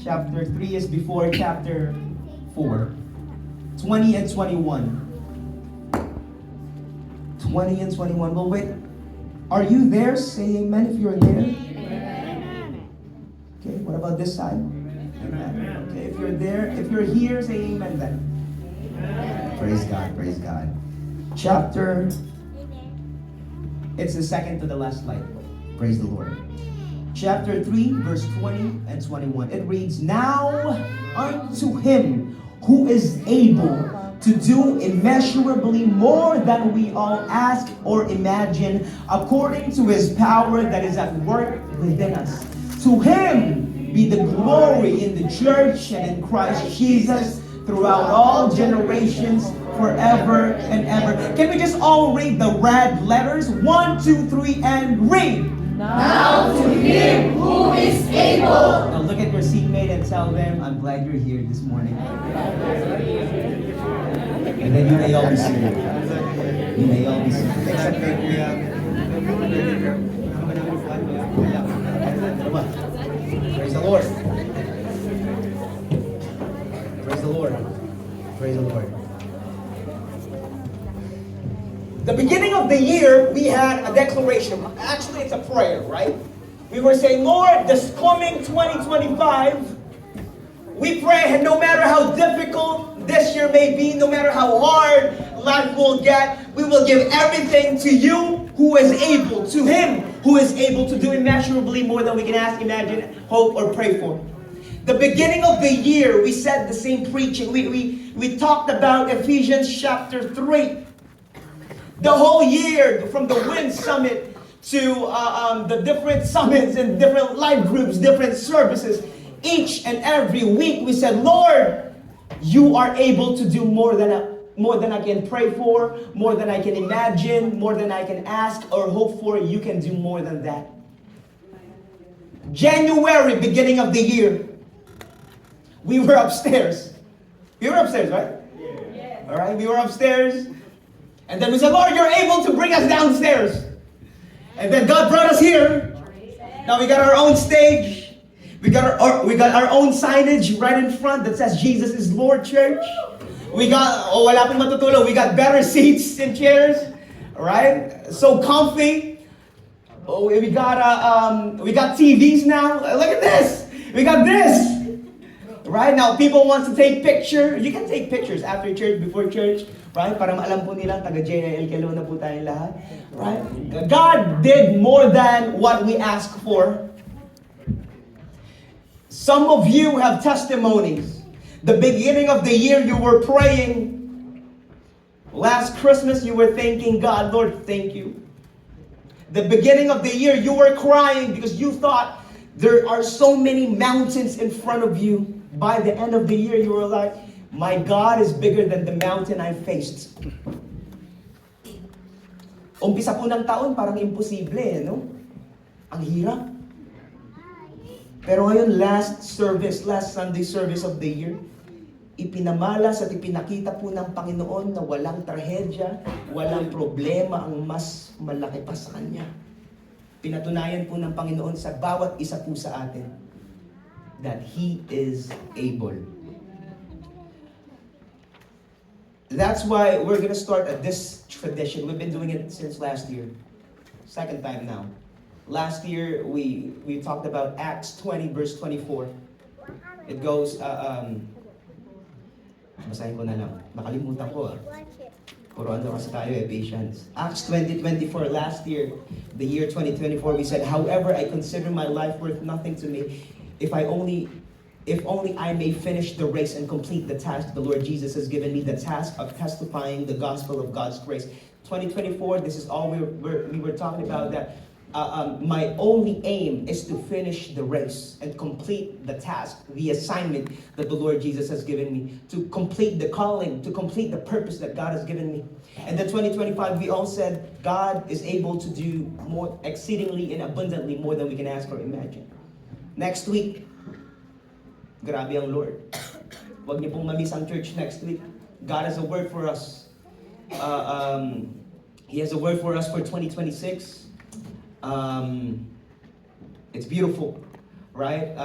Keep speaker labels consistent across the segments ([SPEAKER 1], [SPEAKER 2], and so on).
[SPEAKER 1] Chapter 3 is before chapter 4. 20 and 21. 20 and 21. Well, wait. Are you there? Say amen if you're there. Okay, what about this side? Amen. Okay, if you're there, if you're here, say amen then. Praise God, praise God. Chapter, it's the second to the last slide. Praise the Lord. Chapter 3, verse 20 and 21. It reads, Now unto him who is able to do immeasurably more than we all ask or imagine, according to his power that is at work within us. To him be the glory in the church and in Christ Jesus throughout all generations, forever and ever. Can we just all read the red letters? 1, 2, 3, and read.
[SPEAKER 2] Now to him who is able.
[SPEAKER 1] Now look at your seatmate and tell them, I'm glad you're here this morning. And then you may all be seated. You may all be seated. Except for Praise the Lord. Praise the Lord. Praise the Lord. The beginning of the year, we had a declaration. Actually, it's a prayer, right? We were saying, Lord, this coming 2025, we pray, and no matter how difficult this year may be, no matter how hard life will get, we will give everything to you who is able, to him who is able to do immeasurably more than we can ask, imagine, hope, or pray for. The beginning of the year, we said the same preaching. We talked about Ephesians chapter 3. The whole year, from the WIN Summit to the different summits and different life groups, different services, each and every week we said, Lord, you are able to do more than I can pray for, more than I can imagine, more than I can ask or hope for. You can do more than that. January, beginning of the year, we were upstairs. We were upstairs, right? Yeah. All right, we were upstairs. And then we said, Lord, you're able to bring us downstairs. And then God brought us here. Now we got our own stage. We got our own signage right in front that says Jesus is Lord Church. We got, wala pong matutulog. We got better seats and chairs. Right? So comfy. We got TVs now. Look at this. We got this. Right? Now people want to take picture. You can take pictures after church, before church. Right? Para maalam po nila, taga-JNL Kelo na po tayong lahat. Right? God did more than what we asked for. Some of you have testimonies. The beginning of the year you were praying. Last Christmas you were thanking God, Lord, thank you. The beginning of the year you were crying because you thought there are so many mountains in front of you. By the end of the year you were like, my God is bigger than the mountain I faced. Umpisa po ng taon, parang imposible, no? Ang hirap. Pero ngayon, last Sunday service of the year, ipinamalas at ipinakita po ng Panginoon na walang trahedya, walang problema ang mas malaki pa sa Kanya. Pinatunayan po ng Panginoon sa bawat isa po sa atin that He is able. That's why we're going to start this tradition. We've been doing it since last year. Second time now. Last year, we talked about Acts 20, verse 24. It goes, basahin ko na lang. Nakalimutan ko. Puro ano kasi tayo, Ephesians. Acts 20:24, last year, the year 2024, we said, However, I consider my life worth nothing to me if only I may finish the race and complete the task the Lord Jesus has given me, the task of testifying the gospel of God's grace. 2024, this is all we were talking about, that my only aim is to finish the race and complete the task, the assignment that the Lord Jesus has given me, to complete the calling, to complete the purpose that God has given me. And then 2025, we all said, God is able to do more, exceedingly and abundantly more than we can ask or imagine. Next week, grabe ang Lord. Huwag niyo pong mamiss ang church next week. God has a word for us. He has a word for us for 2026. It's beautiful. right?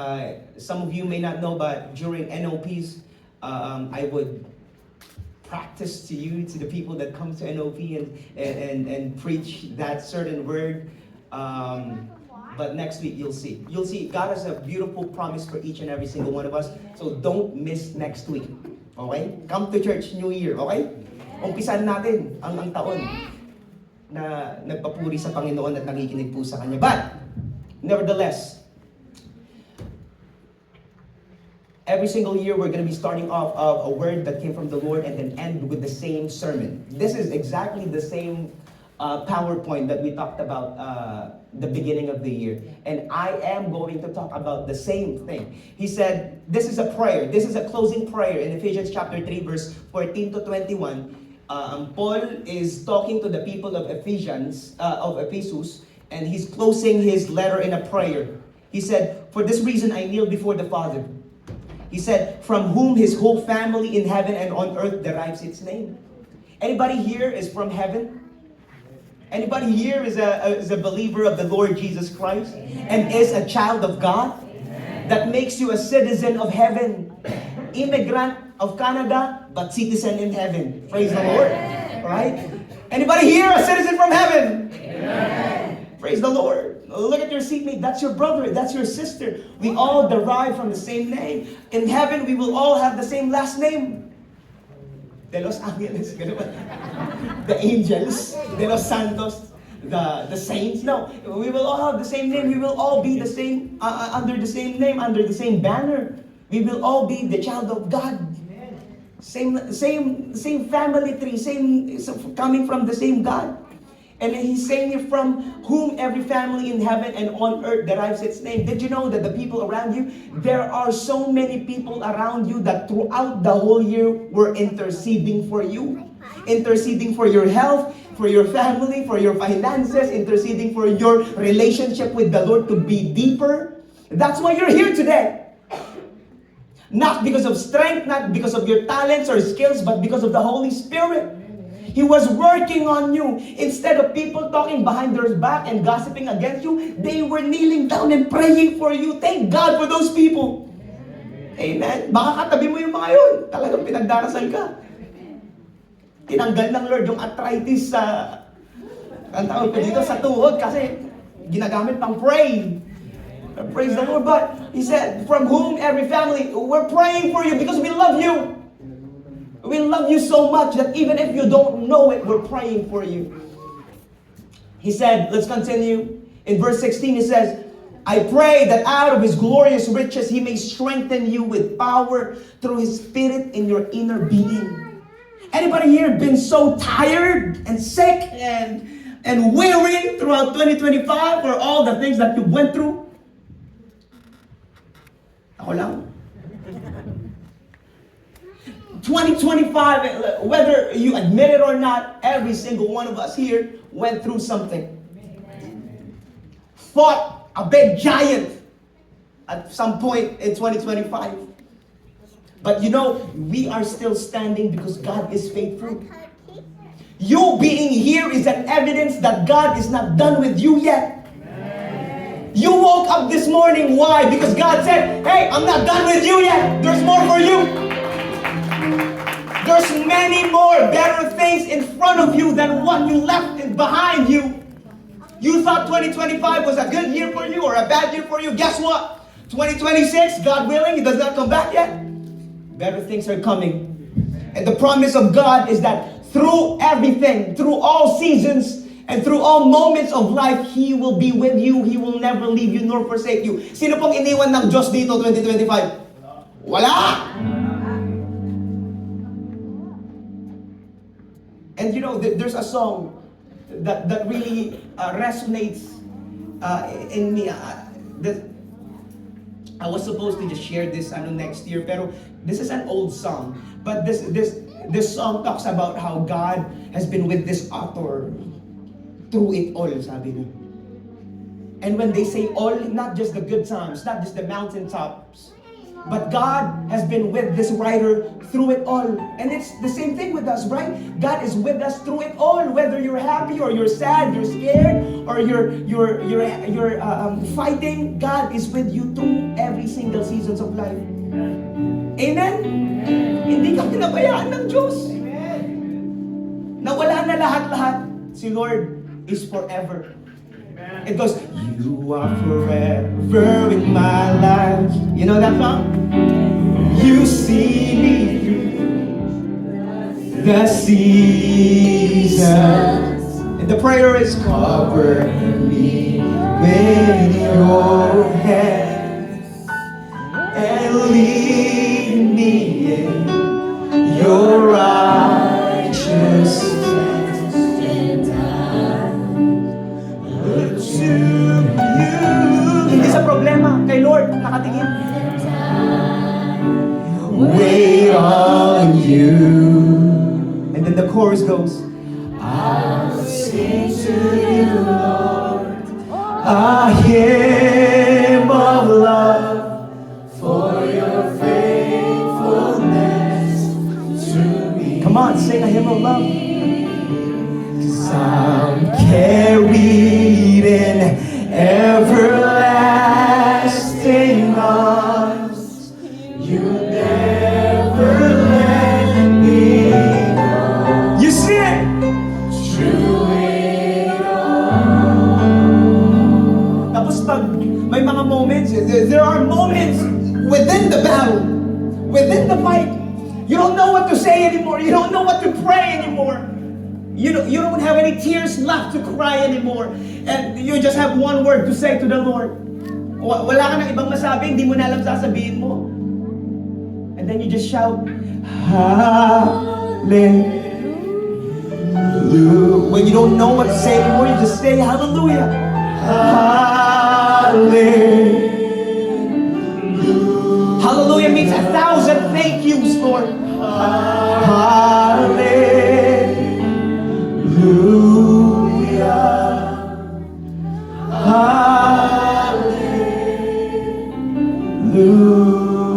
[SPEAKER 1] Some of you may not know, but during NOPs, I would practice to you, to the people that come to NOP and preach that certain word. But next week, you'll see. You'll see, God has a beautiful promise for each and every single one of us. So don't miss next week. Okay? Come to church, New Year. Okay? Umpisan natin ang taon na nagpapuri sa Panginoon at nakikinig po sa Kanya. But, nevertheless, every single year we're going to be starting off of a word that came from the Lord and then end with the same sermon. This is exactly the same PowerPoint that we talked about the beginning of the year. And I am going to talk about the same thing. He said, this is a prayer. This is a closing prayer in Ephesians chapter 3, verse 14 to 21. Paul is talking to the people of Ephesus, and he's closing his letter in a prayer. He said, for this reason I kneel before the Father. He said, from whom his whole family in heaven and on earth derives its name. Anybody here is from heaven? Anybody here is a believer of the Lord Jesus Christ and is a child of God? That makes you a citizen of heaven. Immigrant of Canada, but citizen in heaven. Praise the Lord. Right? Anybody here a citizen from heaven? Praise the Lord. Look at your seatmate. That's your brother. That's your sister. We all derive from the same name. In heaven, we will all have the same last name. De Los Angeles. The angels. De Los Santos. The saints. No. We will all have the same name. We will all be the same, under the same name, under the same banner. We will all be the child of God. Same family tree. Coming from the same God. And he's saying it from whom every family in heaven and on earth derives its name. Did you know that the people around you, there are so many people around you that throughout the whole year were interceding for you. Interceding for your health, for your family, for your finances, interceding for your relationship with the Lord to be deeper. That's why you're here today. Not because of strength, not because of your talents or skills, but because of the Holy Spirit. He was working on you. Instead of people talking behind their back and gossiping against you, they were kneeling down and praying for you. Thank God for those people. Amen. Baka katabi mo yung mga yun. Talagang pinagdarasal ka. Tinanggal ng Lord yung arthritis sa ang tawag ko dito sa tuhod kasi ginagamit pang pray. Praise the Lord. But he said, from whom every family, we're praying for you because we love you. We love you so much that even if you don't know it, we're praying for you. He said, let's continue. In verse 16, he says, I pray that out of his glorious riches, he may strengthen you with power through his spirit in your inner being. Anybody here been so tired and sick and weary throughout 2025 for all the things that you went through? Ako lang. 2025, whether you admit it or not, every single one of us here went through something. Fought a big giant at some point in 2025. But you know, we are still standing because God is faithful. You being here is an evidence that God is not done with you yet. You woke up this morning, why? Because God said, hey, I'm not done with you yet. There's more for you. There's many more better things in front of you than what you left behind you. You thought 2025 was a good year for you or a bad year for you. Guess what? 2026, God willing, it does not come back yet. Better things are coming. And the promise of God is that through everything, through all seasons, and through all moments of life, He will be with you. He will never leave you nor forsake you. Sino pong iniwan ng Diyos dito 2025? Wala! And you know, there's a song that really resonates in me. I was supposed to just share this next year, pero this is an old song. But this song talks about how God has been with this author through it all, sabi niya. And when they say all, not just the good times, not just the mountaintops, But God has been with this writer through it all. And it's the same thing with us, right? God is with us through it all. Whether you're happy or you're sad, you're scared, or you're fighting, God is with you through every single seasons of life. Amen? Hindi ka pinabayaan ng Diyos. Na wala na lahat-lahat. Si Lord is forever. It goes, you are forever in my life. You know that song? You see me through the seasons. And the prayer is, cover me with your hands and lead me in your righteousness. Hindi sa problema, kay Lord nakatingin. Wait on you. And then the chorus goes, I'll sing to you, Lord, a hymn of love for your faithfulness to me. Come on, sing a hymn of love. 'Cause I'm carried in everlasting arms. You never let me go. You see it? Through it all. Tapos pag may mga moments, there are moments within the battle, within the fight. You don't know what to say anymore. You don't know what to pray anymore. You don't have any tears left to cry anymore. And you just have one word to say to the Lord. Wala ka nang ibang masabi, hindi mo na alam sasabihin mo. And then you just shout, Hallelujah. When you don't know what to say anymore, you just say Hallelujah. Hallelujah. Hallelujah means 1,000 thank yous, Lord. Hallelujah.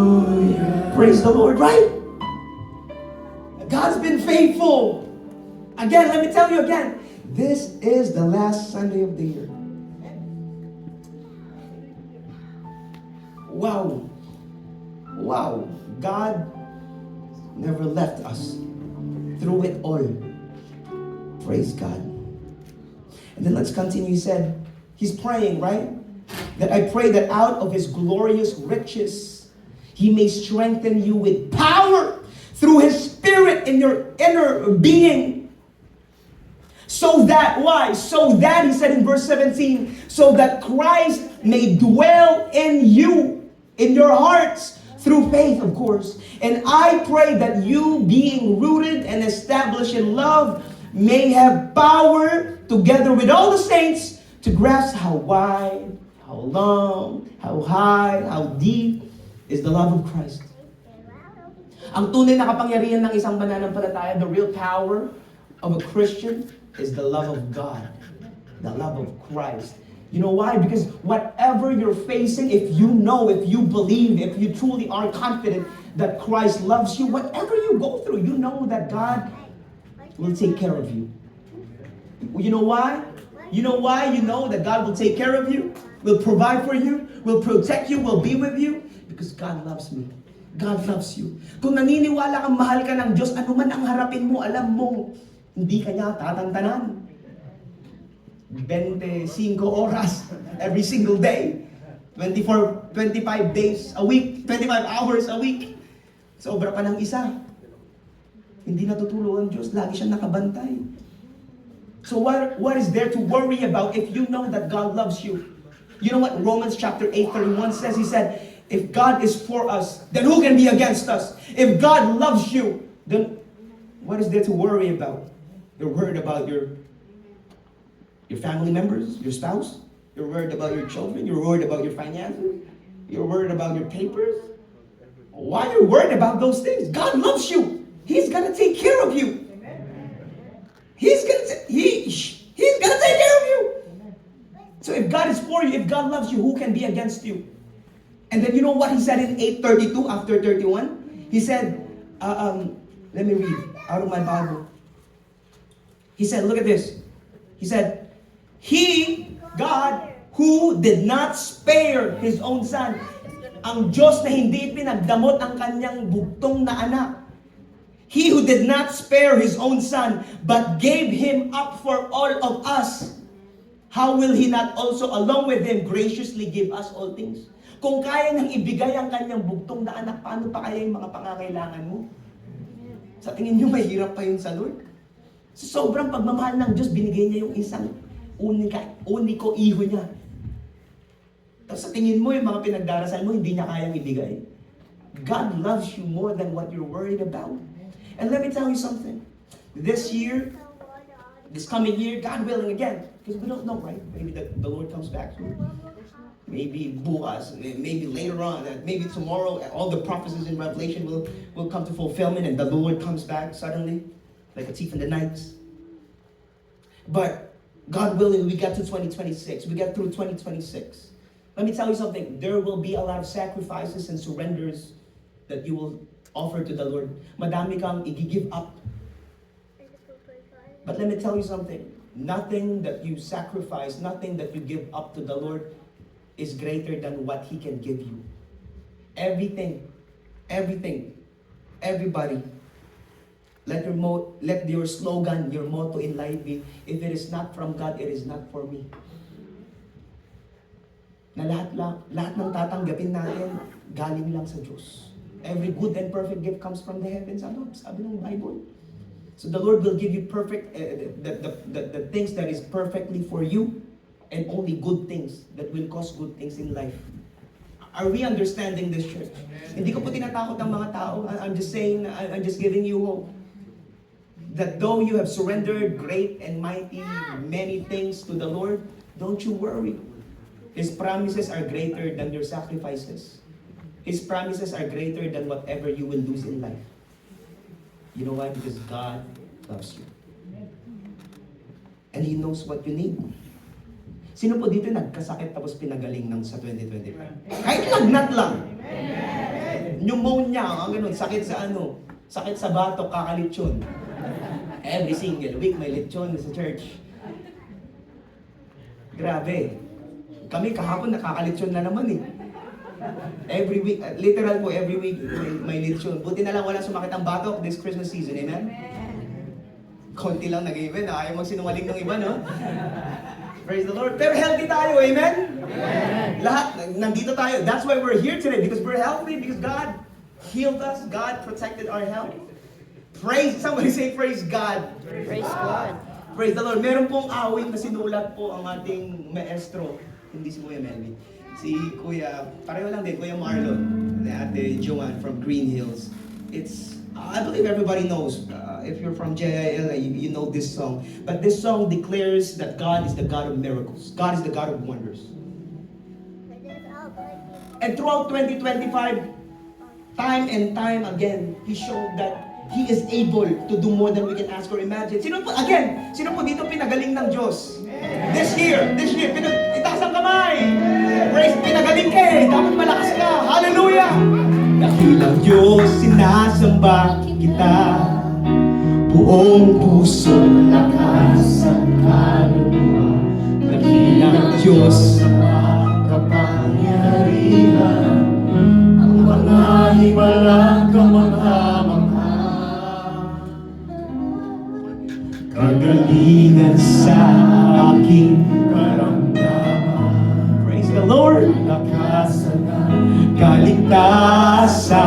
[SPEAKER 1] Hallelujah. Praise the Lord, right? God's been faithful. Again, let me tell you again. This is the last Sunday of the year. Wow. Wow. God never left us through it all. Praise God. And then let's continue. He said, he's praying, right? That I pray that out of his glorious riches, he may strengthen you with power through his spirit in your inner being. So that, why? So that, he said in verse 17, so that Christ may dwell in you, in your hearts, through faith, of course. And I pray that you, being rooted and established in love, may have power, together with all the saints, to grasp how wide, how long, how high, how deep is the love of Christ. Ang tunay na kapangyarihan ng isang mananampalataya, the real power of a Christian, is the love of God, the love of Christ. You know why? Because whatever you're facing, if you know, if you believe, if you truly are confident that Christ loves you, whatever you go through, you know that God will take care of you. You know why? You know why you know that God will take care of you, will provide for you, will protect you, will be with you? Because God loves me. God loves you. Kung naniniwala kang mahal ka ng Diyos, ano man ang harapin mo, alam mo, hindi ka niya tatantanan. 25 oras every single day. 25 days a week, 25 hours a week. Sobra pa ng isa. Hindi natutulog ang Diyos, lagi siyang nakabantay. So what is there to worry about if you know that God loves you? You know what Romans chapter 8:31 says? He said, if God is for us, then who can be against us? If God loves you, then what is there to worry about? You're worried about your family members, your spouse. You're worried about your children. You're worried about your finances. You're worried about your papers. Why are you worried about those things? God loves you. He's gonna take care of you. He's gonna take care of you. So if God is for you, if God loves you, who can be against you? And then you know what he said in 8:32 after 31? He said, let me read out of my Bible. He said, look at this. He said, He, God, who did not spare His own Son. Ang Diyos na hindi pinagdamot ang kanyang bugtong na anak. He who did not spare His own Son, but gave Him up for all of us. How will He not also along with Him graciously give us all things? Kung kaya nang ibigay ang kanyang bugtong na anak, paano pa kaya yung mga pangangailangan mo? Sa tingin nyo, mahirap pa yun sa Lord? Sa sobrang pagmamahal ng Diyos, binigay niya yung isang uniko iho niya. Tapos sa tingin mo, yung mga pinagdarasal mo, hindi niya kayang ibigay. God loves you more than what you're worried about. And let me tell you something. This year, this coming year, God willing again, because we don't know, right? Maybe the Lord comes back soon. Maybe bukas, maybe later on, maybe tomorrow, all the prophecies in Revelation will come to fulfillment and the Lord comes back suddenly, like a thief in the night. But God willing, we get to 2026. We get through 2026. Let me tell you something. There will be a lot of sacrifices and surrenders that you will offer to the Lord. Madami kang i-give up. But let me tell you something. Nothing that you sacrifice, nothing that you give up to the Lord is greater than what He can give you. Everything, everybody. Let your slogan, your motto in life be, if it is not from God, it is not for me. Na lahat ng tatanggapin natin, galing lang sa Diyos. Every good and perfect gift comes from the heavens. Ano? Sabi ng Bible. So the Lord will give you perfect, the things that is perfectly for you, and only good things that will cause good things in life. Are we understanding this, church? Hindi ko po tinatakot ang mga tao. I'm just saying, I'm just giving you hope. That though you have surrendered great and mighty, many things to the Lord, don't you worry. His promises are greater than your sacrifices. His promises are greater than whatever you will lose in life. You know why? Because God loves you. And He knows what you need. Sino po dito nagkasakit tapos pinagaling ng sa 2025? Kahit lagnat lang. Pneumonia, ang ganun, sakit sa sakit sa batok, kakalitsyon. Every single week may litsyon sa church. Grabe. Kami kahapon nakakalitsyon na naman eh. Every week, literal po, every week may litsyon. Buti na lang wala sumakit ang batok this Christmas season, amen? Konti lang nag-even, ayaw magsinungaling ng iba, no? Praise the Lord. Pero healthy tayo, amen? Amen. Lahat, nandito tayo. That's why we're here today, because we're healthy, because God healed us, God protected our health. Somebody say, praise God.
[SPEAKER 2] Praise God.
[SPEAKER 1] Praise the Lord. Meron pong awit na sinulat po ang ating maestro. Hindi si Kuya Melvin. Si Kuya, pareho lang din, Kuya Marlon. Ate Joanne from Green Hills. It's, I believe everybody knows. If you're from JIL, you know this song. But this song declares that God is the God of miracles. God is the God of wonders. And throughout 2025, time and time again, He showed that He is able to do more than we can ask or imagine. Sino po dito pinagaling ng Diyos? This year, itaas ang kamay. Praise, pinagaling ka eh. Dapat malakas ka. Hallelujah! Dakilang Diyos, sinasamba kita. Buong puso, lakas at kaluluwa. Dakilang Diyos, kapangyarihan. Ang mga himalang kamangha-mangha. Kagalingan sa aking karamdaman. Praise the Lord. Lakasan ng kaligtasan.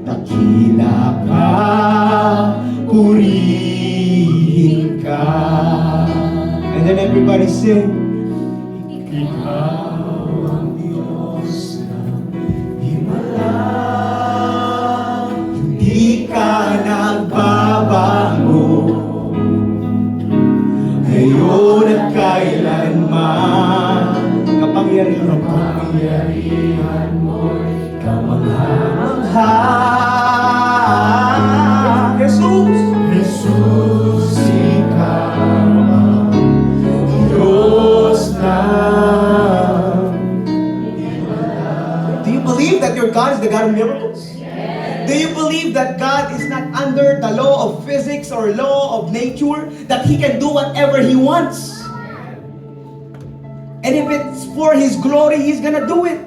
[SPEAKER 1] Dakila ka, purihin ka. And then everybody sing. Ikaw ang Diyos ng himala. Hindi ka nagbabago. Ngayon at kailanman. Kapangyarihan mo'y kamangha-mangha. Jesus, ikaw ang Diyos na himala. your God is the God of miracles? Do you believe that God is not under the law of physics or law of nature? That He can do whatever He wants? And if it's for His glory, He's gonna do it.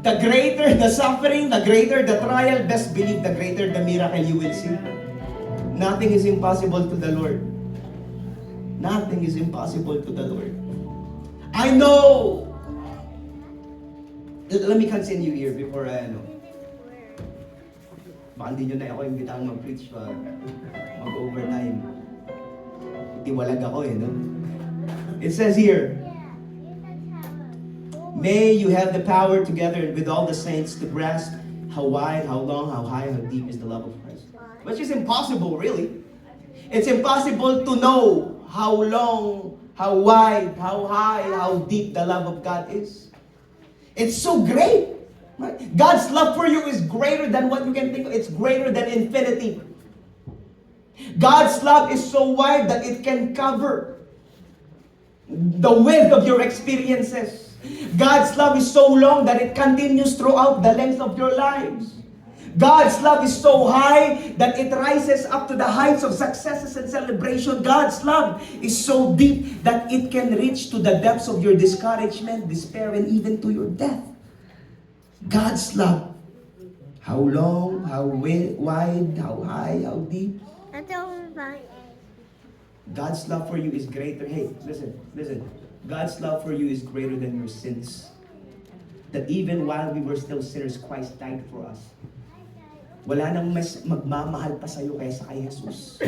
[SPEAKER 1] The greater the suffering, the greater the trial, best believe the greater the miracle you will see. Nothing is impossible to the Lord. Nothing is impossible to the Lord. I know. Let me continue here before I baka hindi nyo na ako imbitang mag-preach pa mag-overtime. Itiwalag ako no? It says here, may you have the power together with all the saints to grasp how wide, how long, how high, how deep is the love of Christ. Which is impossible, really. It's impossible to know how long, how wide, how high, how deep the love of God is. It's so great. Right? God's love for you is greater than what you can think of. It's greater than infinity. God's love is so wide that it can cover the width of your experiences. God's love is so long that it continues throughout the length of your lives. God's love is so high that it rises up to the heights of successes and celebration. God's love is so deep that it can reach to the depths of your discouragement, despair, and even to your death. God's love. How long, how wide, how high, how deep. God's love for you is greater. Hey, listen. God's love for you is greater than your sins. That even while we were still sinners, Christ died for us. Wala nang mas magmamahal pa sa'yo kaysa kay Jesus.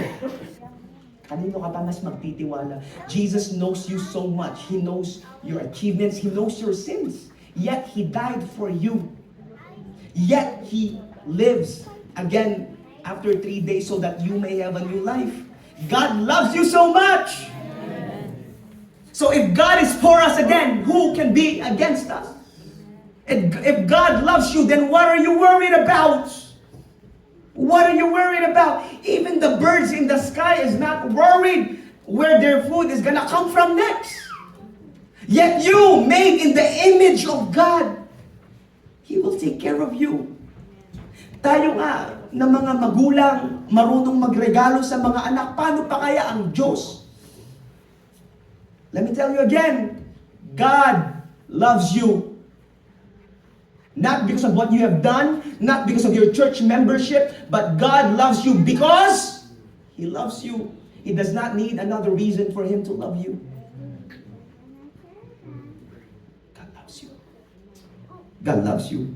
[SPEAKER 1] Kanino ka pa mas magtitiwala? Jesus knows you so much. He knows your achievements. He knows your sins. Yet He died for you. Yet He lives again after 3 days so that you may have a new life. God loves you so much. So if God is for us again, who can be against us? If God loves you, then what are you worried about? What are you worried about? Even the birds in the sky is not worried where their food is gonna come from next. Yet you, made in the image of God, He will take care of you. Tayo nga, na mga magulang, marunong magregalo sa mga anak, paano pa kaya ang Diyos? Let me tell you again, God loves you. Not because of what you have done, not because of your church membership, but God loves you because He loves you. He does not need another reason for Him to love you. God loves you. God loves you.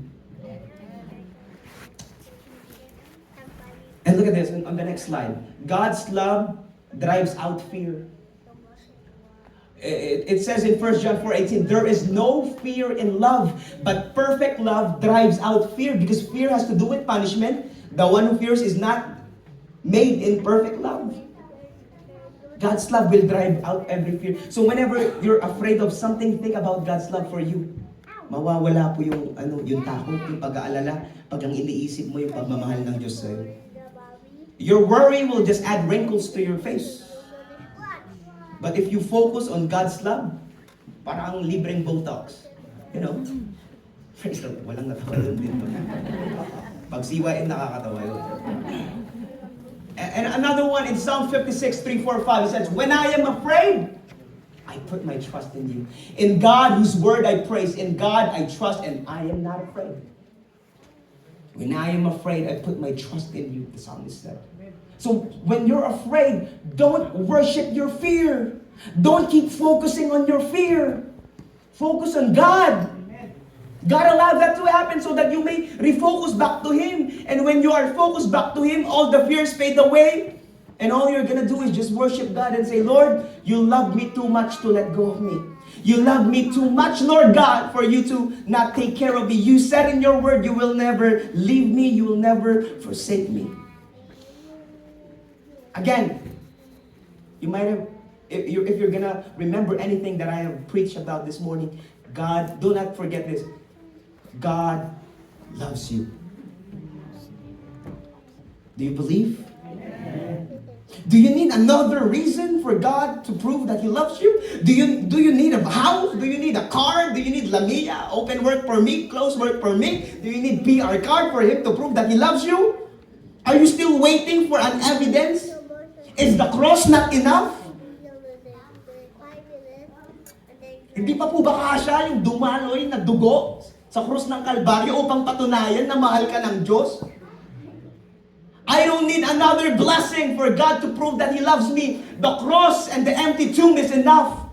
[SPEAKER 1] And look at this on the next slide. God's love drives out fear. It says in 1 John 4:18, there is no fear in love, but perfect love drives out fear, because fear has to do with punishment. The one who fears is not made in perfect love. God's love will drive out every fear. So whenever you're afraid of something, think about God's love for you. Mawawala po yung takot, yung pag-aalala, pag ang iniisip mo yung pagmamahal ng Diyos sa'yo. Your worry will just add wrinkles to your face. But if you focus on God's love, parang libreng Botox. You know? Praise the Lord. Walang natawa doon dito. Pag siwain, nakakatawa yun. And another one in Psalm 56, 3, 4, 5, it says, when I am afraid, I put my trust in you. In God, whose word I praise. In God, I trust, and I am not afraid. When I am afraid, I put my trust in you, the psalmist said. So when you're afraid, don't worship your fear. Don't keep focusing on your fear. Focus on God. God allowed that to happen so that you may refocus back to Him. And when you are focused back to Him, all the fears fade away. And all you're going to do is just worship God and say, Lord, you love me too much to let go of me. You love me too much, Lord God, for you to not take care of me. You said in your word, you will never leave me. You will never forsake me. Again, you might have, if you're going to remember anything that I have preached about this morning, God, do not forget this. God loves you. Do you believe? Amen. Do you need another reason for God to prove that He loves you? Do you need a house? Do you need a car? Do you need Lamia, open work permit, close work permit? Do you need PR card for Him to prove that He loves you? Are you still waiting for an evidence? Is the cross not enough? Hindi pa po ba kasya yung dumaloy na dugo sa krus ng Kalbaryo upang patunayan na mahal ka ng Diyos? I don't need another blessing for God to prove that He loves me. The cross and the empty tomb is enough.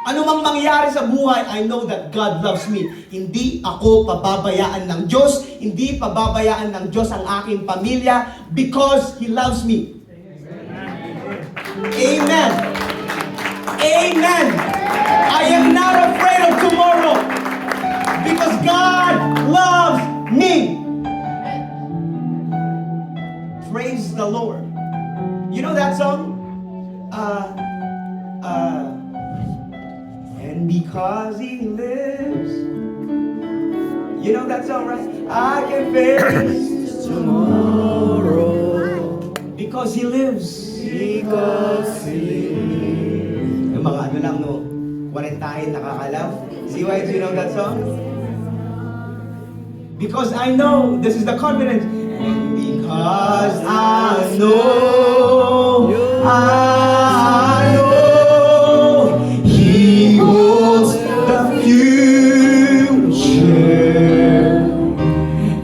[SPEAKER 1] Ano mang mangyari sa buhay, I know that God loves me. Hindi ako pababayaan ng Diyos. Hindi pababayaan ng Diyos ang aking pamilya because He loves me. Amen. Amen. I am not afraid of tomorrow because God loves me. Praise the Lord. You know that song? And because He lives, you know that song, right? I can face tomorrow because He lives. Because He lives. Yung mga ano lang, no? Quarentahin, nakakalaw. See why you know that song? Because I know, this is the confidence. And because I know He holds the future,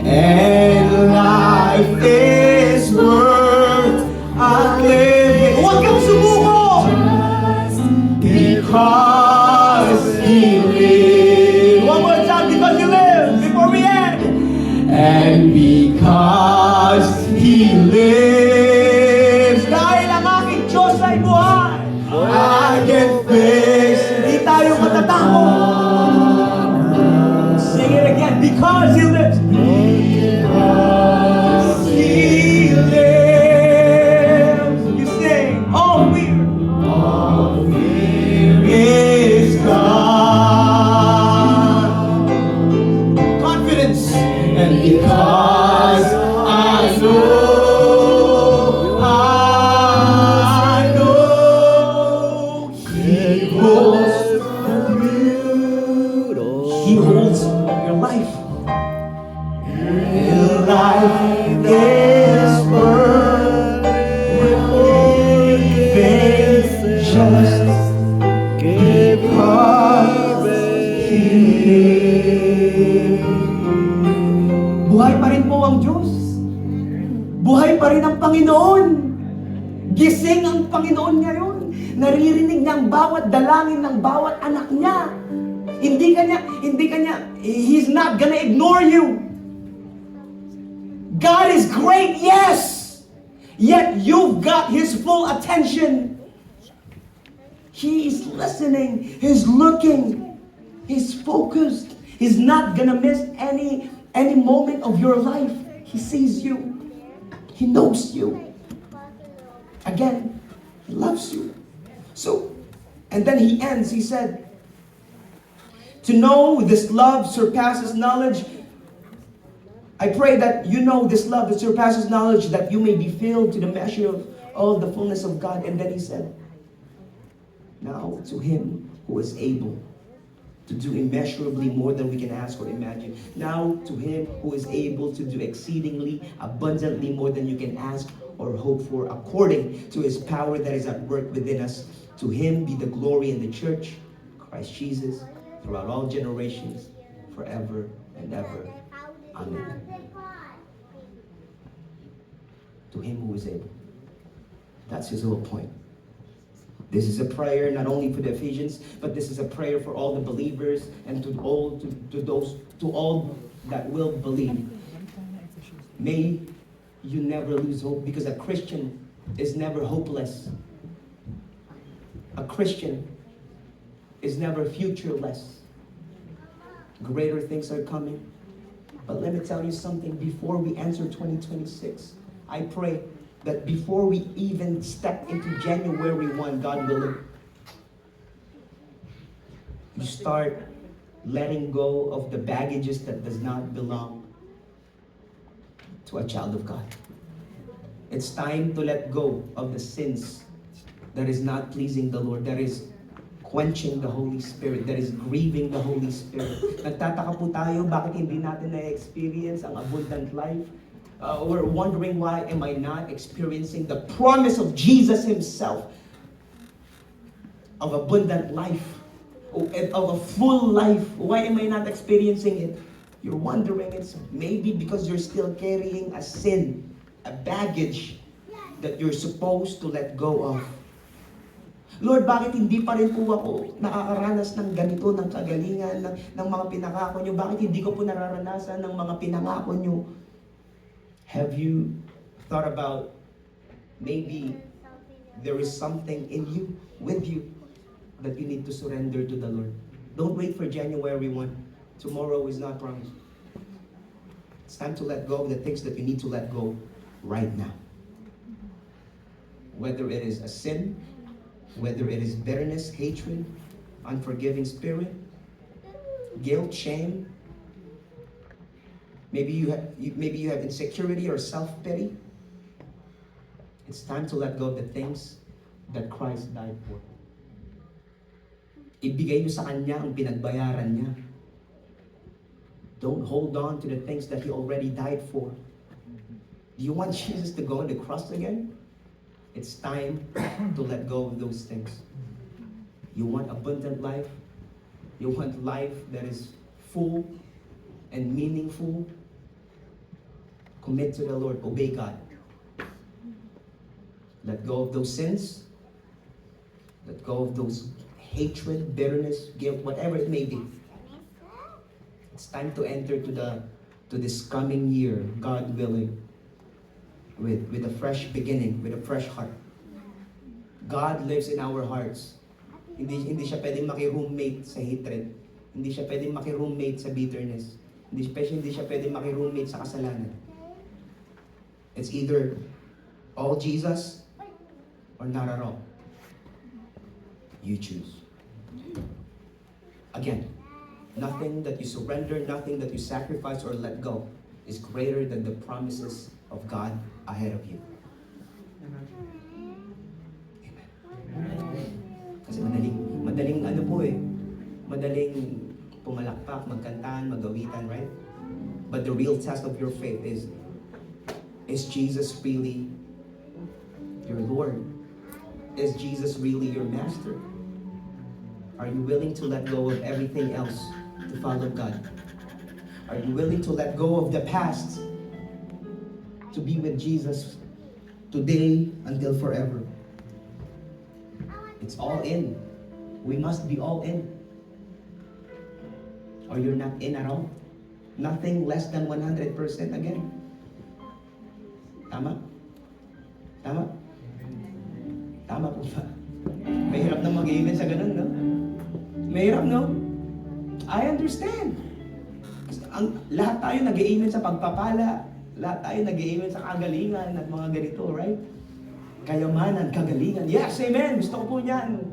[SPEAKER 1] and life is worth a living. Huwag kang sumuko! Because He lives. One more time, because He lives, before we end. And because He lives, dahil ang aking Diyos ay buhay, I can face. Hindi tayo matatakot. Sing it again. Because He lives. Because He lives. You sing. All fear is gone. Confidence. And because I know He holds your life. Your life is worth living just because He lives. Buhay pa rin po ang Diyos. Buhay pa rin ang Panginoon. Gising ang Panginoon ngayon. Naririnig niya ang bawat dalangin ng bawat anak niya. Hindi kanya, He's not gonna ignore you. God is great, yes. Yet you've got His full attention. He is listening. He's looking. He's focused. He's not gonna miss any moment of your life. He sees you. He knows you. Again, He loves you. So, and then He ends, He said, to know this love surpasses knowledge. I pray that you know this love that surpasses knowledge, that you may be filled to the measure of all the fullness of God. And then He said, now to Him who is able to do immeasurably more than we can ask or imagine. Now to Him who is able to do exceedingly abundantly more than you can ask or hope for, according to His power that is at work within us. To Him be the glory in the church, Christ Jesus, throughout all generations, forever and ever. Amen. To Him who is able. That's His whole point. This is a prayer not only for the Ephesians, but this is a prayer for all the believers and to all that will believe. May you never lose hope, because a Christian is never hopeless. A Christian is never futureless. Greater things are coming. But let me tell you something, before we enter 2026, I pray that before we even step into January 1, God willing, you start letting go of the baggages that does not belong to a child of God.
[SPEAKER 3] It's time to let go of the sins that is not pleasing the Lord, that is quenching the Holy Spirit, that is grieving the Holy Spirit. Nagtataka po tayo bakit hindi natin na-experience ang abundant life. We're wondering, why am I not experiencing the promise of Jesus Himself of abundant life, of a full life? Why am I not experiencing it? You're wondering, it's maybe because you're still carrying a sin, a baggage that you're supposed to let go of. Lord, bakit hindi pa rin po ako nakakaranas ng ganito, ng kagalingan, ng mga pinangako nyo? Bakit hindi ko po nararanasan ng mga pinangako nyo? Have you thought about maybe there is something in you, with you, that you need to surrender to the Lord? Don't wait for January 1. Tomorrow is not promised. It's time to let go of the things that you need to let go right now. Whether it is a sin, whether it is bitterness, hatred, unforgiving spirit, guilt, shame. Maybe you have insecurity or self-pity. It's time to let go of the things that Christ died for. Ibigay niyo sa Kanya ang pinagbayaran niya. Don't hold on to the things that He already died for. Do you want Jesus to go on the cross again? It's time to let go of those things. You want abundant life? You want life that is full and meaningful? Commit to the Lord. Obey God. Let go of those sins. Let go of those hatred, bitterness, guilt, whatever it may be. It's time to enter to this coming year, God willing, with a fresh beginning, with a fresh heart. God lives in our hearts. Hindi siya pwedeng maki-roommate sa hatred. Hindi siya pwedeng maki-roommate sa bitterness. Hindi siya pwedeng maki-roommate sa kasalanan. It's either all Jesus or not at all. You choose. Again, nothing that you surrender, nothing that you sacrifice or let go is greater than the promises of God ahead of you. Amen. Kasi madaling ano po madaling pumalakpak, magkantahan, magawitan, right? But the real test of your faith is Jesus really your Lord? Is Jesus really your master? Are you willing to let go of everything else to follow God? Are you willing to let go of the past to be with Jesus today until forever? It's all in. We must be all in. Or you're not in at all. Nothing less than 100% again. Tama? Tama? Tama po ba? Mahirap na mag-amen sa ganun, no? Mahirap, no? I understand. Lahat tayo nag-amen sa pagpapala. Lahat tayo nag-amen sa kagalingan at mga ganito, right? Kayamanan, kagalingan. Yes, amen! Gusto ko po niyan.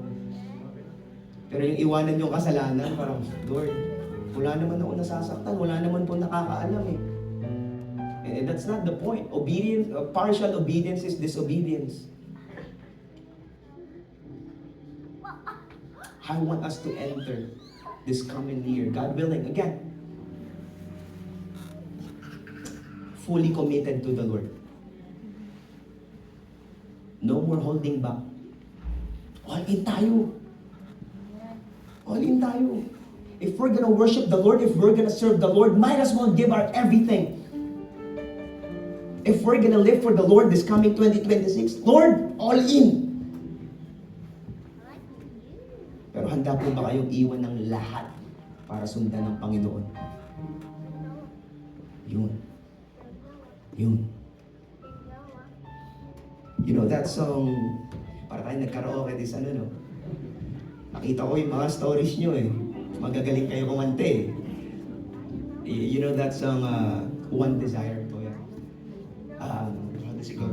[SPEAKER 3] Pero yung iwanan yung kasalanan, parang, Lord, wala naman ako nasasaktan. Wala naman po nakakaalam eh. And that's not the point. Obedience, partial obedience is disobedience. I want us to enter this coming year, God willing, again, fully committed to the Lord. No more holding back. All in tayo. All in tayo. If we're gonna worship the Lord, if we're gonna serve the Lord, might as well give our everything. If we're gonna live for the Lord this coming 2026, Lord, all in. Pero handa po ba kayong iwan ng lahat para sundan ng Panginoon? Yun. Yun. You know, that song, para tayo nagkaraoke this ano, no? Nakita ko yung mga stories nyo eh. Magagaling kayo kumante eh. You know that song, One Desire po yan. How does it go?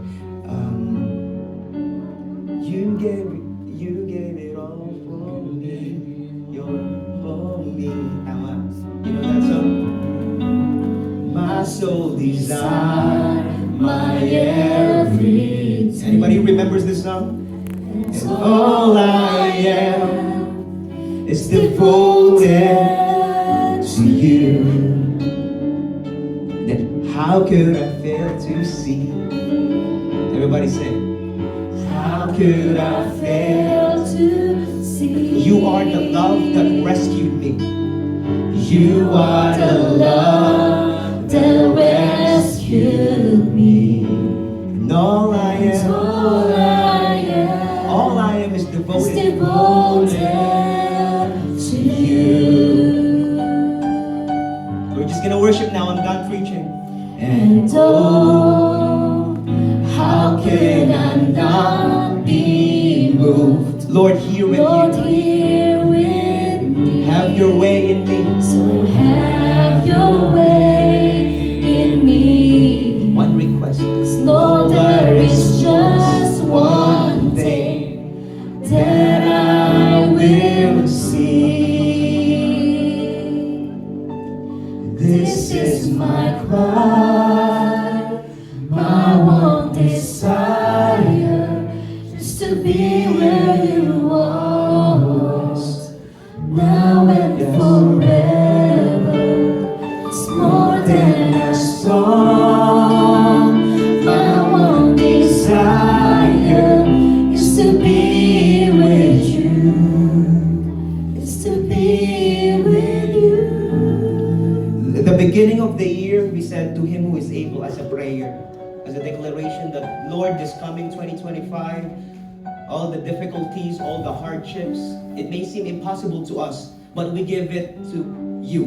[SPEAKER 3] You gave it all for me. You're for me. Tama. You know that song? My soul desire
[SPEAKER 2] my everything.
[SPEAKER 3] Anybody remembers this song?
[SPEAKER 2] And
[SPEAKER 3] All I am is devoted to you. Then how could I fail to see? Everybody sing. How could I fail?
[SPEAKER 2] fail to see.
[SPEAKER 3] You are the love that rescued me.
[SPEAKER 2] You are the love that rescued me.
[SPEAKER 3] And all I
[SPEAKER 2] And
[SPEAKER 3] am, all I am is
[SPEAKER 2] is
[SPEAKER 3] devoted.
[SPEAKER 2] devoted to you.
[SPEAKER 3] We're just gonna worship now. I'm done preaching.
[SPEAKER 2] And oh, how can I not be moved?
[SPEAKER 3] Lord, here with
[SPEAKER 2] Lord,
[SPEAKER 3] you.
[SPEAKER 2] here with me.
[SPEAKER 3] Have your way in me.
[SPEAKER 2] So have your way in me.
[SPEAKER 3] One request.
[SPEAKER 2] Lord, there is just one thing that I will see. This is my cry, my one desire, just to be where you are, now and forever. It's more than a song. My one desire is to be with you. Is to be with you.
[SPEAKER 3] At the beginning of the year, we said to Him who is able as a prayer, as a declaration that, Lord, this coming 2025, all the difficulties, all the hardships, it may seem impossible to us, but we give it to you.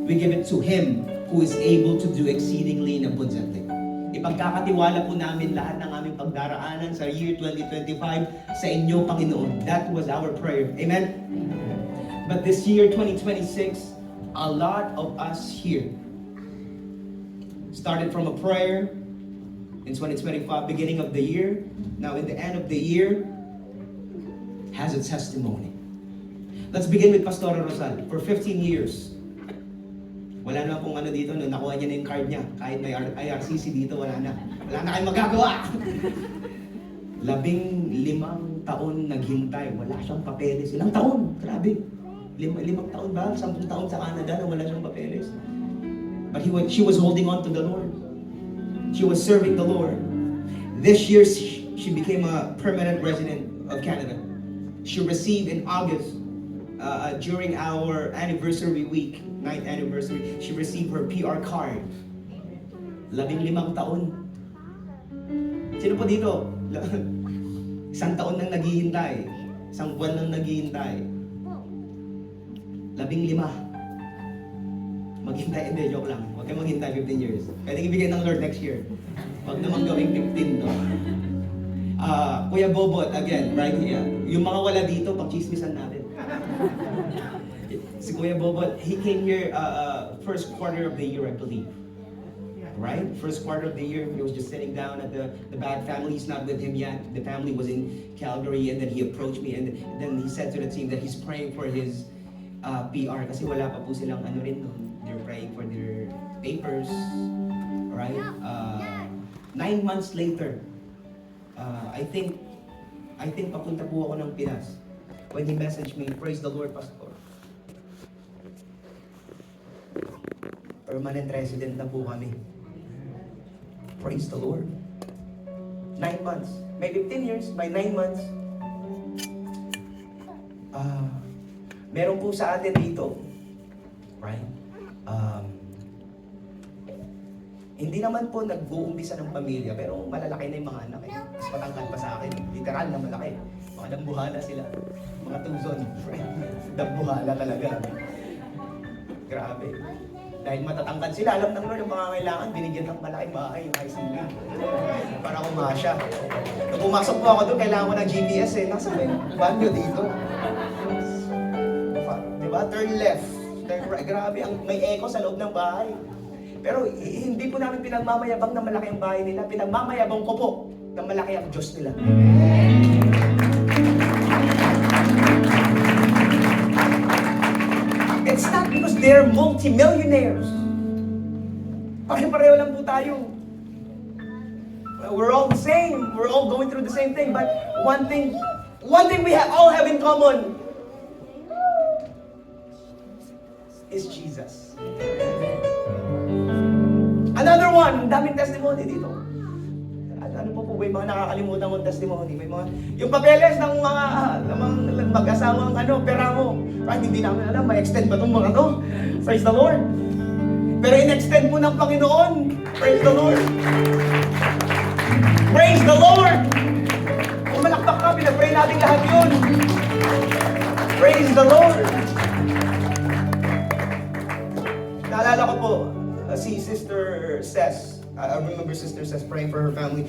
[SPEAKER 3] We give it to Him who is able to do exceedingly and abundantly. Ipagkakatiwala po namin lahat ng aming pagdaraanan sa year 2025 sa inyo, Panginoon. That was our prayer. Amen? But this year, 2026, a lot of us here started from a prayer in 2025, beginning of the year. Now, in the end of the year, has a testimony. Let's begin with Pastor Rosal. For 15 years, wala na pong ano dito, no, nakuha niya na yung card niya. Kahit may IRCC dito, wala na. Wala na kayong magagawa. 15 taon naghintay, wala siyang papeles. Ilang taon? Grabe. 5 taon ba? 10 taon sa Canada na wala siyang papeles. But she was holding on to the Lord. She was serving the Lord. This year, she became a permanent resident of Canada. She received in August, during our anniversary week, 9th anniversary, she received her PR card. 15 taon. Sino po dito? 1 taon nang naghihintay. 1 buwan nang naghihintay. 15. Maghintay, hindi, joke lang. Huwag kayong maghintay 15 years. Pwede ibigay ng Lord next year. Huwag naman gawing 15, no? Kuya Bobot, again, right here. Yung mga wala dito, pag-chismisan natin. Si Kuya Bobot, he came here first quarter of the year, I believe. Right? First quarter of the year, he was just sitting down at the bad family. He's not with him yet. The family was in Calgary, and then he approached me, and then he said to the team that he's praying for his PR kasi wala pa po silang ano rin nun. They're praying for their papers. Right? 9 months later, I think papunta po ako ng Pinas. When he messaged me, praise the Lord, Pastor. Permanent resident na po kami. Praise the Lord. 9 months. May 15 years, by 9 months. Meron po sa atin dito, right? Hindi naman po nag-uumpisa ng pamilya, pero malalaki na yung mga anak. Mas matangkad pa sa akin. Literal na malaki. Mga dambuhala sila. Mga tuzon. Dambuhala talaga. Grabe. Dahil matatangkad sila, alam ng Lord yung mga kailangan, binigyan ng malaking bahay, yung high ceiling. Para kumasya. Nung pumasok po ako doon, kailangan ko ng GPS eh. Nasa may banyo dito. Diba? Turn left. Turn right. Grabe, may echo sa loob ng bahay. Pero hindi po namin pinagmamayabang na malaki ang bahay nila. Pinagmamayabang ko po na malaki ang Diyos nila. It's not because they're multimillionaires. Pare-pareho lang po tayo.
[SPEAKER 1] We're all the same. We're all going through the same thing. But one thing we all have in common is Jesus. Another one, daming testimony dito. Ano po ba yung mga nakakalimutan kong testimony? May mga, yung papeles ng mga mag-asawang peramo. Right, hindi namin alam, ma-extend ba itong mga to? Praise the Lord. Pero in-extend po ng Panginoon. Praise the Lord. Praise the Lord. Kung malakpak ka, pinag-pray natin lahat yun. Praise the Lord. Naalala ko po, si Sister Cess. I remember Sister Cess praying for her family.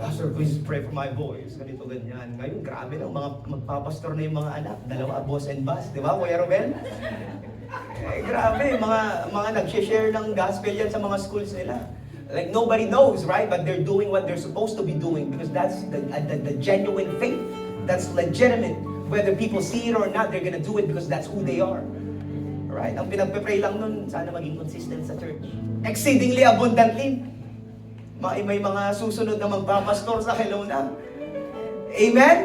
[SPEAKER 1] Pastor, please pray for my boys. Ganito, ganyan. Ngayon, grabe na. Magpapastor na yung mga anak. Dalawa, boss and boss. Di ba, Kuya Robel? Grabe. Mga nag-share ng gospel yan sa mga schools nila. Like, nobody knows, right? But they're doing what they're supposed to be doing because that's the genuine faith. That's legitimate. Whether people see it or not, they're gonna do it because that's who they are. Right? Ang pinagpe-pray lang nun, sana maging consistent sa church. Exceedingly abundantly. May mga susunod na magpapastor sa Kelowna. Amen?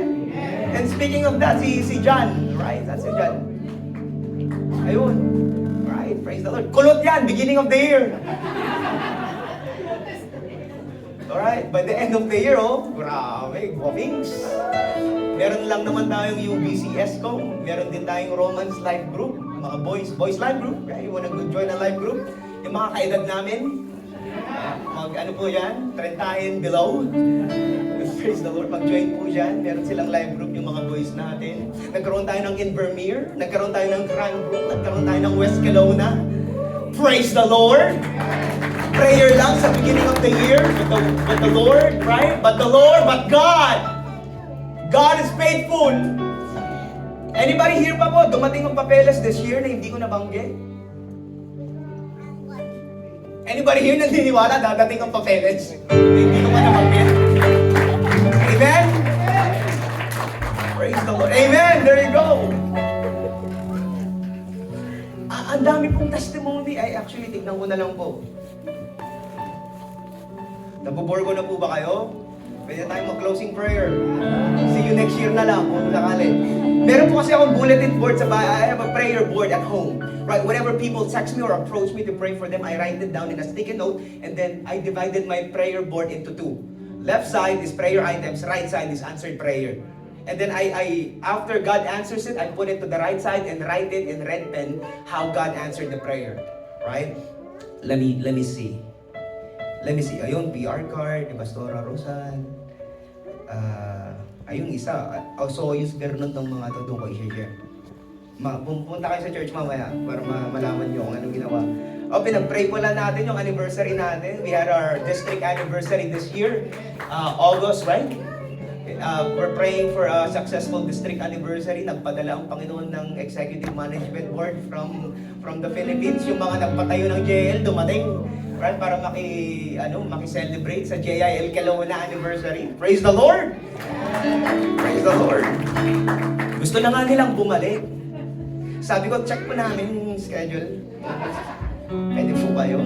[SPEAKER 1] And speaking of that, si John, right? That's si John. Ayun. Right? Praise the Lord. Kulot yan, beginning of the year. Alright, by the end of the year, grabe, wings. Meron lang naman tayong UBC ESCO. Meron din tayong Romance Life Group. Mga boys life group. Okay? You wanna join a life group? Yung mga kaedad namin, ano po yan? 30 and below. Praise the Lord, mag-join po dyan. Meron silang life group yung mga boys natin. Nagkaroon tayo ng Invermere, nagkaroon tayo ng Cranbrook, nagkaroon tayo ng West Kelowna. Praise the Lord! Prayer lang sa beginning of the year with the Lord, right? But God! God is faithful! Anybody here pa po, dumating ang papeles this year na hindi ko nabanggit? Anybody here naniniwala dadating ang papeles? Hindi ko man nabanggit. Amen? Praise the Lord. Amen! There you go. Ang dami pong testimony. Ay, actually, tignan ko na lang po. Nabubore ko na po ba kayo? Pwede tayong mag-closing prayer. See you next year na lang kung sakali. Meron po kasi akong bulletin board sa bahay. I have a prayer board at home. Right, whenever people text me or approach me to pray for them, I write it down in a sticky note and then I divided my prayer board into two. Left side is prayer items, right side is answered prayer. And then I after God answers it, I put it to the right side and write it in red pen how God answered the prayer. Right? Let me see. Ayun, PR card, ni Pastora Rosan. Ayun isa. So, yung ganun ng mga to doon ko i-share. Pumunta kayo sa church mamaya para malaman nyo kung anong ginawa. Pinag-pray po lang natin yung anniversary natin. We had our district anniversary this year, August, right? We're praying for a successful district anniversary. Nagpadala ang Panginoon ng Executive Management Board from the Philippines. Yung mga nagpatayo ng JL dumating, right? Para maki-celebrate sa JIL Kelowna anniversary. Praise the Lord! Praise the Lord! Gusto na nga nilang bumalik. Sabi ko, check po namin yung schedule. Pwede po kayo.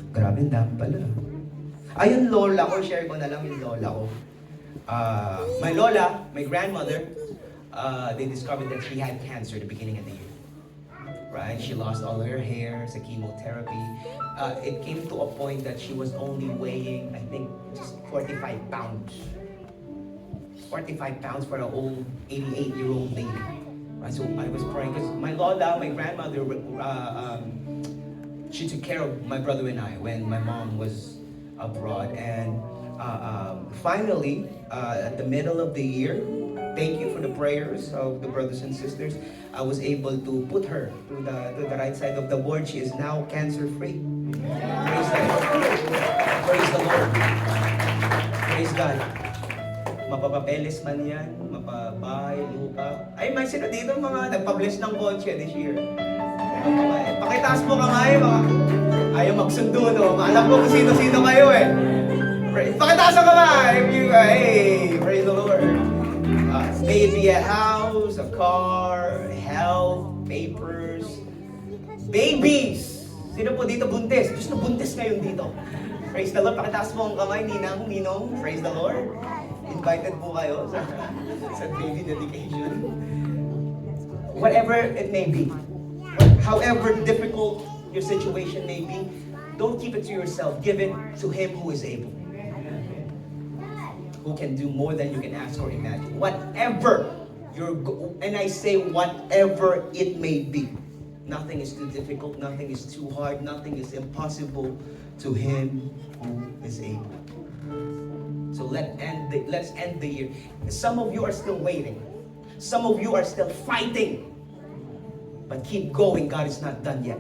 [SPEAKER 1] Grabe, ang dami pala. Ayun, lola ko, share ko na lang yung lola ko. My lola, my grandmother, they discovered that she had cancer at the beginning of the year. Right? She lost all her hair sa chemotherapy. It came to a point that she was only weighing, I think, just 45 pounds. 45 pounds for an old 88-year-old lady. Right? So I was praying because my lola, my grandmother, she took care of my brother and I when my mom was abroad. And finally, at the middle of the year, thank you for the prayers of the brothers and sisters, I was able to put her to the right side of the board. She is now cancer-free. Praise the Lord. Praise the Lord. Praise God. Mapapapeles man yan, mapabahay, lupa. Ay, may sino dito mga nagpa-bless ng kotse this year. Pakitaas mo kamay, mga ayaw magsundo, no? Alam ko kung sino-sino kayo eh. Pakitaas ang kamay! Hey, praise the Lord. May it be a house, a car, health, papers, babies.
[SPEAKER 3] Sino po dito buntis? Diyos na buntis ngayon dito. Praise the Lord. Pakitaas mo ang kamay, Ninang, Ninong. Praise the Lord. Invited po kayo sa baby dedication. Whatever it may be, however difficult your situation may be, don't keep it to yourself. Give it to Him who is able. Who can do more than you can ask or imagine. Whatever and I say whatever it may be. Nothing is too difficult, nothing is too hard, nothing is impossible to Him who is able. So let's end the year. Some of you are still waiting. Some of you are still fighting. But keep going, God is not done yet.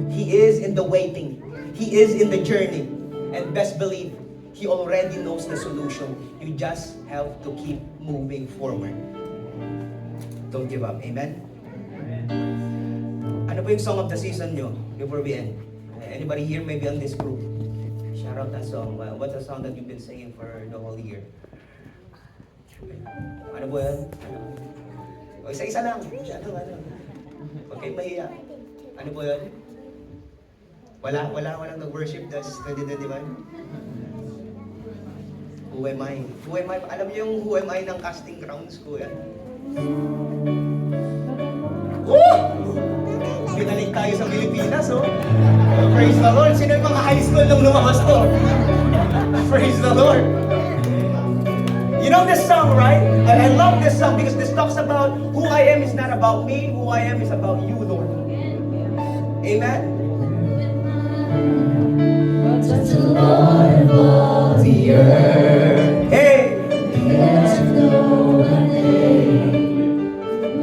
[SPEAKER 3] He is in the waiting. He is in the journey. And best believe, He already knows the solution. You just have to keep moving forward. Don't give up. Amen? Ano po yung song of the season nyo before we end? Anybody here maybe on this group? Shout out that song. What's the song that you've been singing for the whole year? Ano po yan? O isa-isa lang. Huwag kayong mahiya. Ano po yan? Walang nag-worship this 2021? Who am I? Who am I? Alam niyo yung who am I ng casting grounds ko yan? Pinalig tayo sa Pilipinas, oh. Praise the Lord. Sino yung mga high school nung lumabas to? Praise the Lord. You know this song, right? I love this song because this talks about who I am is not about me. Who I am is about you, Lord. Amen?
[SPEAKER 2] Touch the Lord of all the earth.
[SPEAKER 3] Hey!
[SPEAKER 2] Get to know my name.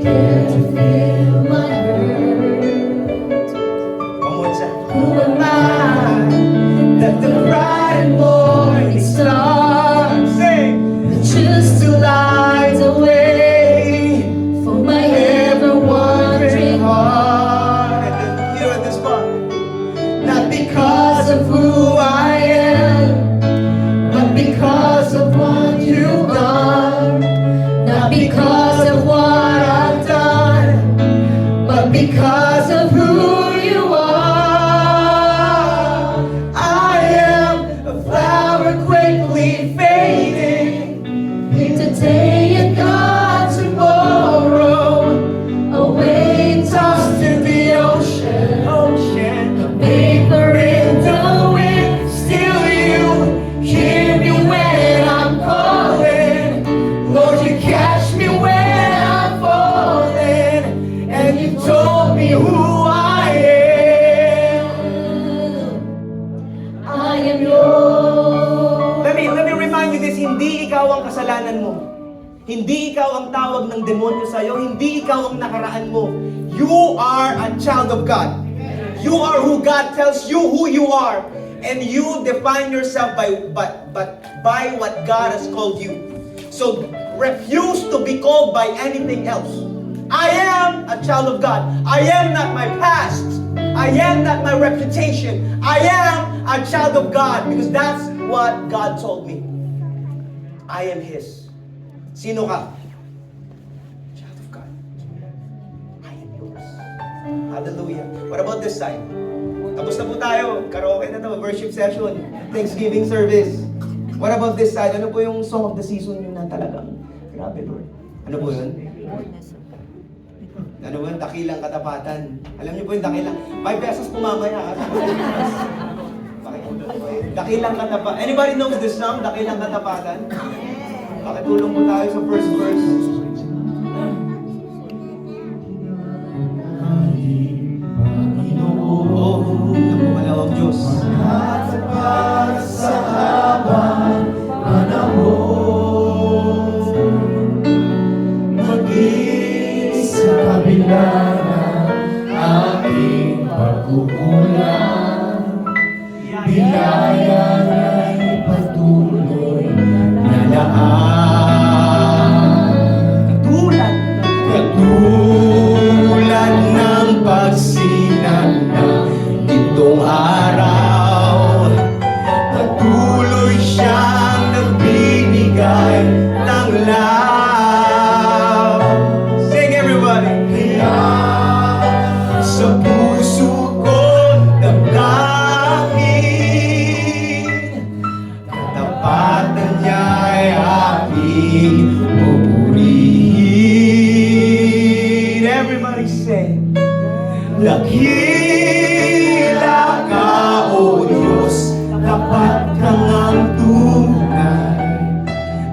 [SPEAKER 2] Get to feel my hurt.
[SPEAKER 3] One more time.
[SPEAKER 2] Who am I?
[SPEAKER 3] That the bright and morning star sing.
[SPEAKER 2] Choose to light the way for my ever-wandering heart.
[SPEAKER 3] And then here at this spot.
[SPEAKER 2] Not because of who I am, but because of what you've done. Not because of what I've done, but because of who you are. I am a flower quickly fading, today and gone tomorrow, away tossed in the ocean. Vapor in the wind, still you hear me when I'm calling. Lord, you catch me when I'm falling, and you told me who I am. I am yours.
[SPEAKER 3] Let me remind you this, hindi ikaw ang kasalanan mo. Hindi ikaw ang tawag ng demonyo sa'yo. Hindi ikaw ang nakaraan mo. You are a child of God. You are who God tells you who you are. And you define yourself by what God has called you. So refuse to be called by anything else. I am a child of God. I am not my past. I am not my reputation. I am a child of God because that's what God told me. I am His. Sino ka? Child of God. I am yours. Hallelujah. What about this side? Tapos na po tayo. Karaoke na to. Worship session. Thanksgiving service. What about this side? Ano po yung song of the season yun na talagang grabe, Lord? Ano po yun? Ano po yung dakilang katapatan? Alam niyo po yung dakilang? 5 pesos po mamaya. Dakilang katapatan. Anybody knows this song? Dakilang katapatan? Pakitulong po tayo sa first verse. Oh, napumalawang Diyos.
[SPEAKER 2] Matapat sa habang panahon, maging sa kabila ng aking pagkukulang, biyaya na'y patuloy na laan. Katulad ng pagsinag ng itong araw, patuloy siyang nagbibigay ng love.
[SPEAKER 3] Sing everybody.
[SPEAKER 2] Kaya sa puso ko
[SPEAKER 3] Dakila ka, O Diyos, tapat kang ang tunay.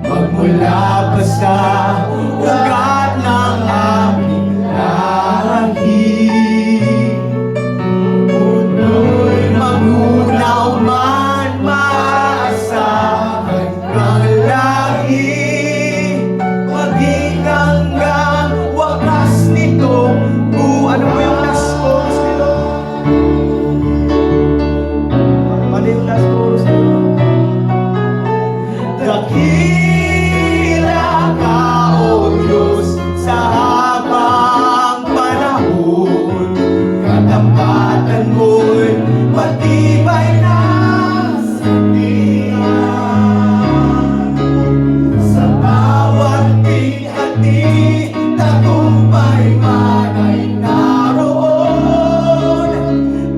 [SPEAKER 3] Magmula pa sa ugat ng aming lahi. Puno'y magunaw man maasahan kang lahi. Maging hanggang wakas nito. Ano mo yung last chorus nito? Ano yung last chorus nito? Dakila ka, O Diyos, sa habang panahon. Katampatan mo'y matibay na sandigan. Sa bawat bihati, tagumpay man ay naroon.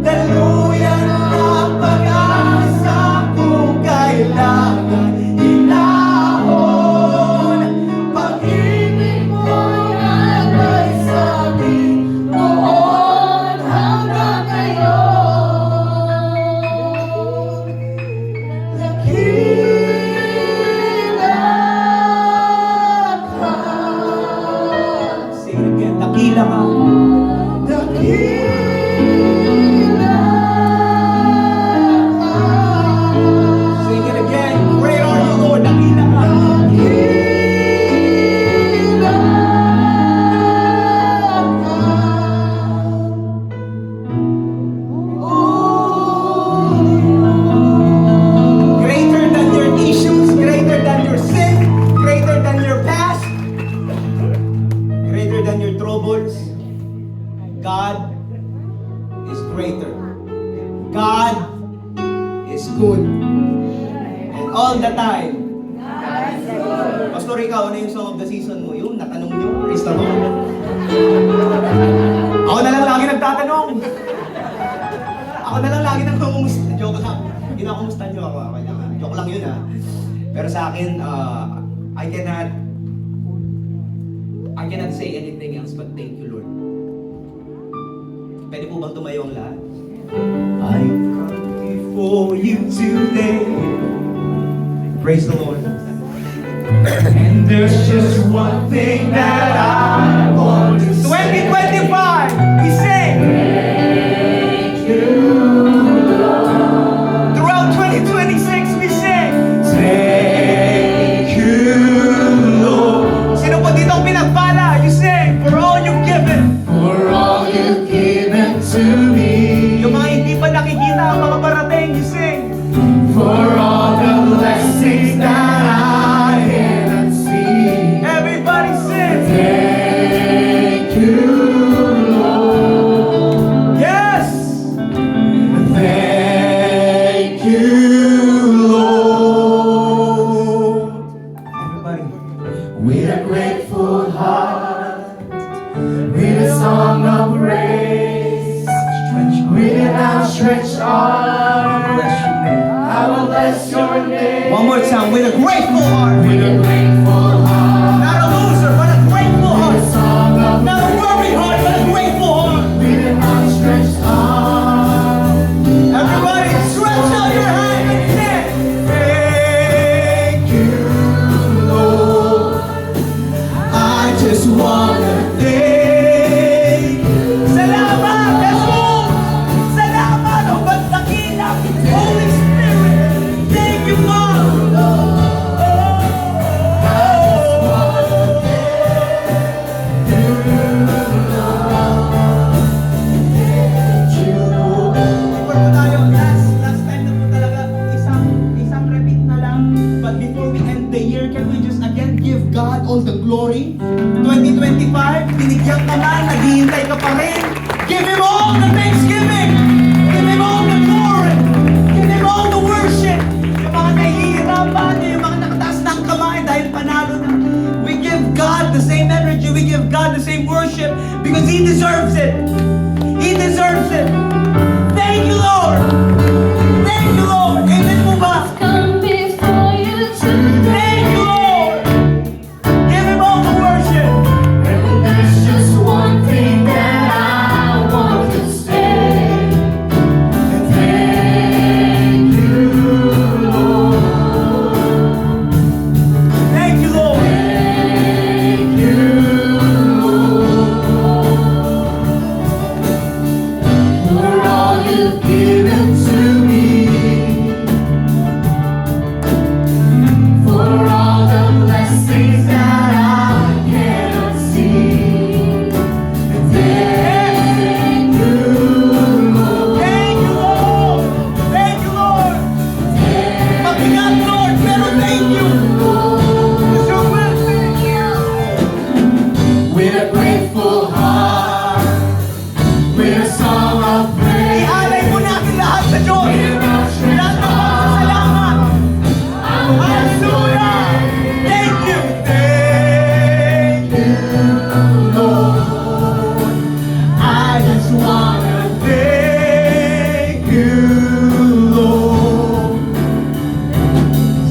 [SPEAKER 3] Daluyan na pag-asa kung kailangan hinahon. Pag-ibig mo'y nagay sa amin noon hanggang ngayon. Dakila ka. Sing it again. Great are you, Lord. Dakila ka. Greater than your issues, greater than your sin, greater than your past, greater than your troubles. God is greater. God is good. And all the time. Pastor, ikaw, ano yung song of the season mo? Yung natanong nyo, praise the Lord. Ako na lang lagi nagtatanong. Ako na lang lagi nagkukumusta. Joke lang. Kinakumusta nyo ako. Joke lang yun, ha. Pero sa akin, I cannot say anything else but thank you, Lord. Pwede po bang tumayo ang lahat? I come before you today. Praise the Lord. And there's just one thing that I want to say. 2025, we sing. Thank you, Lord. Throughout 2026, we sing. Thank you, Lord. Sino po dito ang pinagpala? You sing. For all you've given. For all you've given to me. Yung mga hindi pa nakikita ang mga parating, you sing. For all the blessings that I cannot see. Everybody sing. Thank you, Lord. Yes. Thank you, Lord. Everybody. With a grateful heart, with a song of praise, with an outstretched arm, I will bless your name. One more time, with a grateful heart. With a grateful heart. Not a loser, but a grateful heart. Not a worried heart, but a grateful heart. With an outstretched arm. Everybody, stretch out your hand and sing. Thank you, Lord. I just wanna thank you. Salamat, Jesus. Salamat, oh, ba't dakila? Holy Spirit, thank you, Lord. Before tayo, last time na po talaga, isang repeat na lang. But before we end the year, can we just again give God all the glory? 2025, binigyan ka man, naghihintay ka pa rin. Give Him all the thanksgiving. Give Him all the glory. Give Him all the worship. Yung mga nahihirapan, yung mga nakataas ng kamay dahil panalo na. We give God the same energy. We give God the same worship because He deserves it. He deserves it. Thank you, Lord. Thank you, Lord. Amen po ba?
[SPEAKER 2] Come before you
[SPEAKER 3] Thank you, Lord. Give Him all the worship.
[SPEAKER 2] and there's just one thing that I want to just wanna thank you, Lord.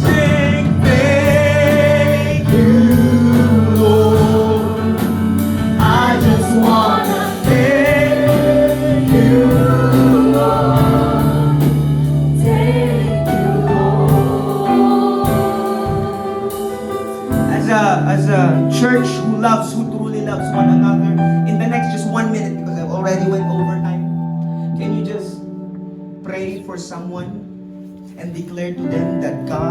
[SPEAKER 2] Sing thank you, Lord. I just wanna thank you, Lord. Thank you, Lord.
[SPEAKER 3] As a church who truly loves one another, in the next just 1 minute, because I've already went over time, can you just pray for someone and declare to them that God